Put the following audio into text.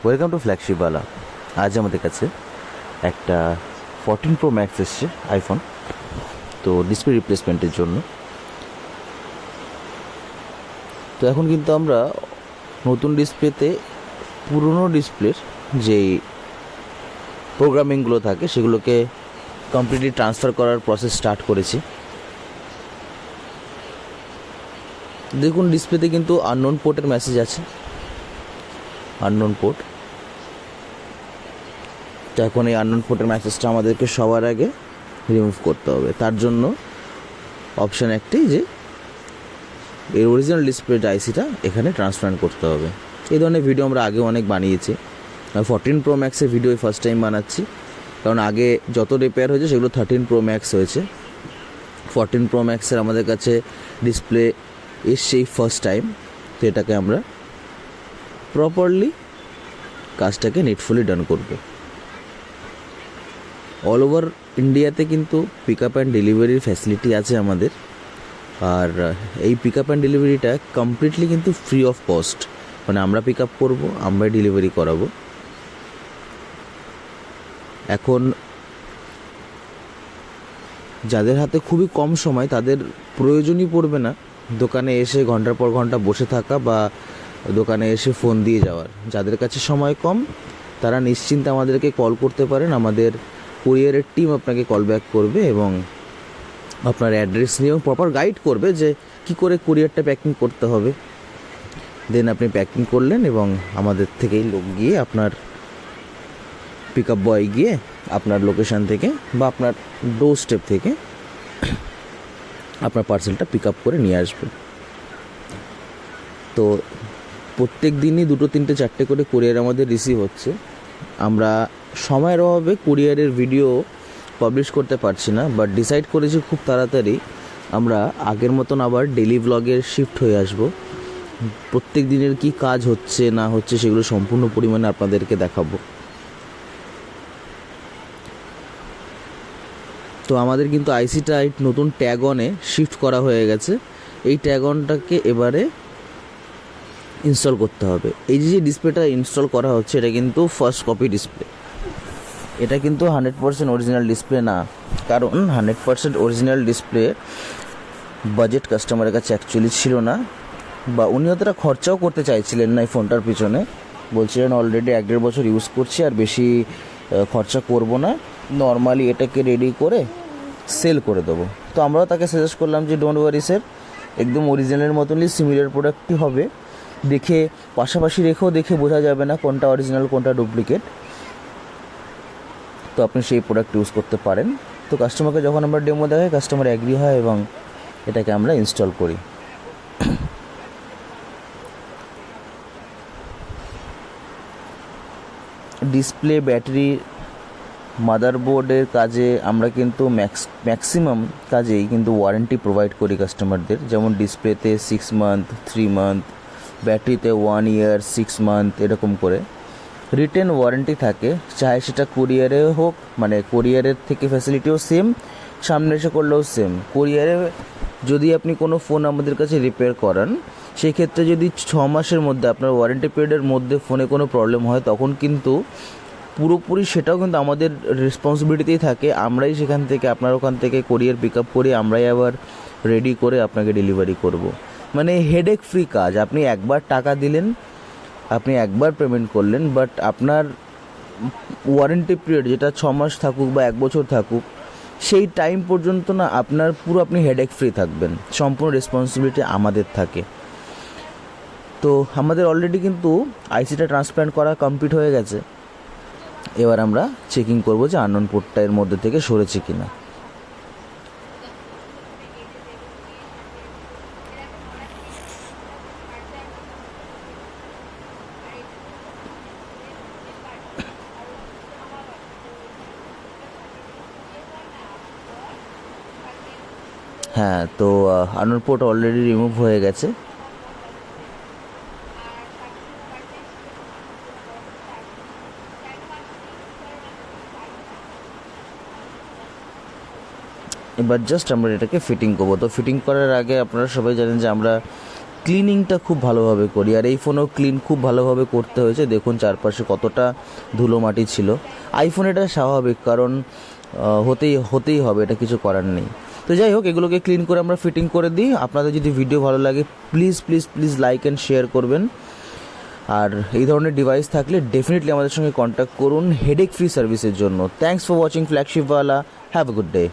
Welcome to ফ্ল্যাগশিপওয়ালা। আজ আমাদের কাছে একটা 14 Pro Max এসছে আইফোন, তো ডিসপ্লে রিপ্লেসমেন্টের জন্য। তো এখন কিন্তু আমরা নতুন ডিসপ্লেতে পুরনো ডিসপ্লের যেই প্রোগ্রামিংগুলো থাকে সেগুলোকে কমপ্লিটলি ট্রান্সফার করার প্রসেস স্টার্ট করেছি। দেখুন, ডিসপ্লেতে কিন্তু আননোন পোর্টের মেসেজ আছে, আননোন পোর্ট। তো এখন এই আননোন পোর্টের মেসেজটা আমাদেরকে সবার আগে রিমুভ করতে হবে। তার জন্য অপশান একটি যে এর অরিজিনাল ডিসপ্লে আইসিটা এখানে ট্রান্সফার করতে হবে। এই ধরনের ভিডিও আমরা আগে অনেক বানিয়েছি। 14 Pro Maxের ভিডিও ফার্স্ট টাইম বানাচ্ছি, কারণ আগে যত রিপেয়ার হয়েছে সেগুলো 13 Pro Max হয়েছে। 14 Pro Maxের আমাদের কাছে ডিসপ্লে এসছেই ফার্স্ট টাইম। তো এটাকে আমরা প্রপারলি কাজটাকে নেটফুলি ডান করব। অল ওভার ইন্ডিয়াতে কিন্তু পিক আপ অ্যান্ড ডেলিভারির ফ্যাসিলিটি আছে আমাদের, আর এই পিক আপ অ্যান্ড ডেলিভারিটা কমপ্লিটলি কিন্তু ফ্রি অফ কস্ট। মানে আমরা পিক আপ করবো, আমরাই ডেলিভারি করাবো। এখন যাদের হাতে খুবই কম সময়, তাদের প্রয়োজনই পড়বে না দোকানে এসে ঘন্টার পর ঘন্টা বসে থাকা বা দোকানে এসে ফোন দিয়ে যাওয়ার। যাদের কাছে সময় কম, তারা নিশ্চিন্তে আমাদেরকে কল করতে পারেন। আমাদের কুরিয়ারের টিম আপনাকে কল ব্যাক করবে এবং আপনার অ্যাড্রেস নিয়ে প্রপার গাইড করবে যে কী করে কুরিয়ারটা প্যাকিং করতে হবে। দেন আপনি প্যাকিং করলেন এবং আমাদের থেকেই লোক গিয়ে, আপনার পিক আপ বয় গিয়ে আপনার লোকেশান থেকে বা আপনার ডোর স্টেপ থেকে আপনার পার্সেলটা পিক আপ করে নিয়ে আসবে। তো প্রত্যেক দিনই 2, 3, 4 করে কুরিয়ার আমাদের রিসিভ হচ্ছে। আমরা সময়ের অভাবে কুরিয়ারের ভিডিও পাবলিশ করতে পারছি না, বাট ডিসাইড করেছি খুব তাড়াতাড়ি আমরা আগের মতন আবার ডেলি ব্লগের শিফট হয়ে আসব। প্রত্যেক দিনের কি কাজ হচ্ছে না হচ্ছে সেগুলো সম্পূর্ণ পরিমাণে আপনাদেরকে দেখাবো। তো আমাদের কিন্তু আইসিটা নতুন ট্যাগ অনে শিফট করা হয়ে গেছে। এই ট্যাগ অনটাকে এবারে ইনস্টল করতে হবে। এই যে ডিসপ্লেটা ইনস্টল করা হচ্ছে, এটা কিন্তু ফার্স্ট কপি ডিসপ্লে। এটা কিন্তু 100% অরিজিনাল ডিসপ্লে না, কারণ 100% অরিজিনাল ডিসপ্লে বাজেট কাস্টমারের কাছে অ্যাকচুয়ালি ছিল না, বা উনি অতটা খরচাও করতে চাইছিলেন না এই ফোনটার পিছনে। বলছিলেন অলরেডি 1-1.5 বছর ইউজ করছি, আর বেশি খরচা করব না, নর্মালি এটাকে রেডি করে সেল করে দেবো। তো আমরাও তাকে সাজেস্ট করলাম যে ডোন্ট ওয়ারি স্যার, একদম অরিজিনালের মতনই সিমিলার প্রোডাক্টই হবে। দেখে পাশাপাশি রেখেও দেখে বোঝা যাবে না কোনটা অরিজিনাল কোনটা ডুপ্লিকেট। তো আপনি সেই প্রোডাক্ট ইউজ করতে পারেন। তো কাস্টমারকে যখন আমরা ডেমো দেখাই, কাস্টমার অ্যাগ্রি হয় এবং এটাকে আমরা ইনস্টল করি। ডিসপ্লে, ব্যাটারি, মাদারবোর্ডের কাজে আমরা কিন্তু ম্যাক্সিমাম কাজেই কিন্তু ওয়ারেন্টি প্রোভাইড করি কাস্টমারদের। যেমন ডিসপ্লেতে 6 মান্থ, 3 মান্থ, ব্যাটারিতে 1 ইয়ার, 6 মান্থ, এরকম করে রিটেন ওয়ারেন্টি থাকে। চাहे সেটা কুরিয়ারে হোক, মানে কুরিয়ারের থেকে ফ্যাসিলিটিও সেম, সামনে এসে করলেও সেম। কুরিয়ারে যদি আপনি কোনো ফোন আমাদের কাছে রিপেয়ার করান, সেই ক্ষেত্রে যদি 6 মাসের মধ্যে আপনার ওয়ারেন্টি পিরিয়ডের মধ্যে ফোনে কোনো প্রবলেম হয়, তখন কিন্তু পুরোপুরি সেটাও কিন্তু আমাদের রেসপন্সিবিলিটিতেই থাকে। আমরাই সেখান থেকে, আপনার ওখান থেকে কুরিয়ার পিক আপ করি, আমরাই আবার রেডি করে আপনাকে ডেলিভারি করব। মানে হেডেক ফ্রি কাজ। আপনি একবার টাকা দিলেন, আপনি একবার পেমেন্ট করলেন, বাট আপনার ওয়ারেন্টি পিরিয়ড যেটা 6 মাস থাকুক বা 1 বছর থাকুক, সেই টাইম পর্যন্ত না আপনার আপনি হেডেক ফ্রি থাকবেন। সম্পূর্ণ রেসপন্সিবিলিটি আমাদের থাকে। তো আমাদের অলরেডি কিন্তু আইসিটা ট্রান্সপ্লান্ট করা কমপ্লিট হয়ে গেছে। এবার আমরা চেকিং করব যে আননোন পোর্টটা এর মধ্যে থেকে সরেছে কিনা। হ্যাঁ, তো আননোন পোর্ট অলরেডি রিমুভ হয়ে গেছে। এবার জাস্ট আমরা এটাকে ফিটিং করবো। তো ফিটিং করার আগে আপনারা সবাই জানেন যে আমরা ক্লিনিংটা খুব ভালোভাবে করি। আর এই ফোনেও ক্লিন খুব ভালোভাবে করতে হয়েছে, দেখুন চারপাশে কতটা ধুলো মাটি ছিল। আইফোন এটা স্বাভাবিক, কারণ হতেই হবে, এটা কিছু করার নেই। তো যাই হোক, এগুলোকে ক্লিন করে আমরা ফিটিং করে দিই। আপনাদের যদি ভিডিও ভালো লাগে please please please like and share করবেন। আর এই ধরনের ডিভাইস থাকলে ডেফিনেটলি আমাদের সঙ্গে কন্ট্যাক্ট করুন হেডেক ফ্রি সার্ভিসের জন্য। থ্যাঙ্কস ফর ওয়াচিং ফ্ল্যাগশিপওয়ালা। Have a good day.